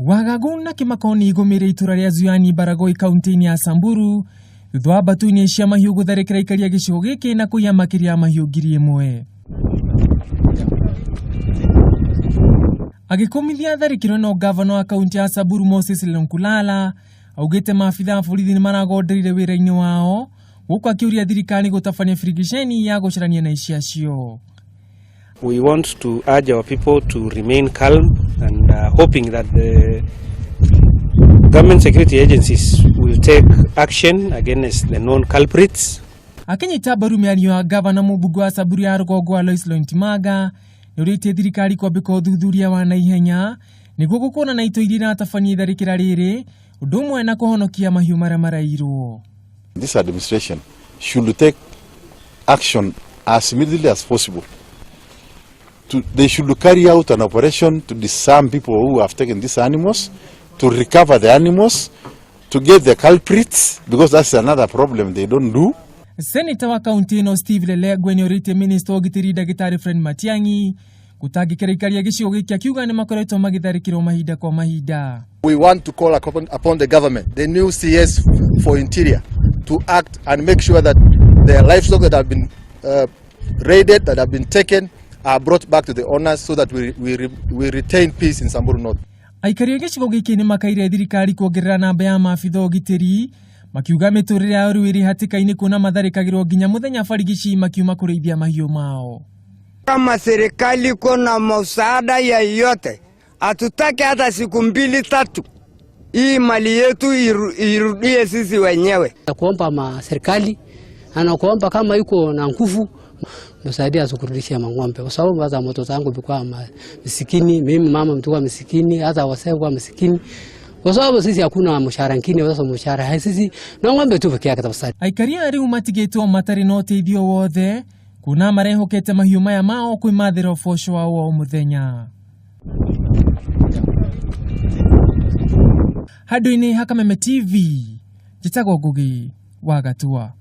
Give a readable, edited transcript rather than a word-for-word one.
Wagaguna kimakoni igomire ituura ria Zuiani Baragoi kaunti-ini ya Samburu thutha wa mbatuni cia mahiu gutharikira aikari a gicigo giki na kuiya makiria mahiu ngiri imwe. Agikomithia tharikiro no gavana wa kaunti ya Samburu Moses Lonkulala augite maabitha a borithi ni maragonderire wira-ini wao guku akiuria thirikari gutabania frigisheni ya gucarania na aici acio. We want to urge our people to remain calm and hoping that the government security agencies will take action against the known culprits. Akinyita mbaru miario ya gavana mũmbunge wa Samburu ya rũgongo Alois Lontimaga nĩũrĩtie thirikari kwambĩka ũthuthuria wa naihenya nĩguo gũkũũrana na ito iria iratabania itharikira rĩrĩ ũndũ ũmwe na kũhonokia mahiũ marĩa marairwo. This administration should take action as immediately as possible. They should carry out an operation to disarm people who have taken these animals, to recover the animals, to get the culprits, because that's another problem they don't do. Senator wa kaunti-ino Steve Lelegwe nĩũrĩtie Minister Ogitiri Dagitari Fred Matiang'i gũtangĩkĩra aikari a gĩcigo gĩkĩ akiuga nĩ makoretwo magĩtharĩkĩrwo mahinda kwa mahinda. We want to call upon the government, the new CS for Interior, to act and make sure that the livestock that have been raided, that have been taken, are brought back to the owners so that we retain peace in Samburu North. Aikari a gĩcigo gĩkĩ nĩ makaire thirikari kuongerera namba ya maabitha ũgitĩri makiuga mĩtũrĩre yao rĩu ĩrĩ hatĩka-inĩ kuona matharĩkagĩrwo nginya mũthenya barigici makiuma kũrĩithia mahiũ mao. Kama serikali kuna msaada ya yote, hatutaki hata siku 2-3 hii mali yetu irudie sisi wenyewe. Kuomba serikali anakuomba kama yuko na nguvu msaidia sukurudishia mang'ombe kwa sababu baadhi ya moto zangu bikuwa masikini, mimi mama mtu wa masikini, hata wasee kwa masikini. Kwa sababu sisi hakuna mshahara ngine, sasa mshahara sisi na ng'ombe tu pekee yake tafasari. Aikari ari matigĩtwo matarĩ na ũteithio wothe kuna marehokete mahiũ maya mao kwĩmathĩra ũboco wao o mũthenya. Handũ-inĩ ha Kameme TV, njĩtagwo Ngugi wa Gatua.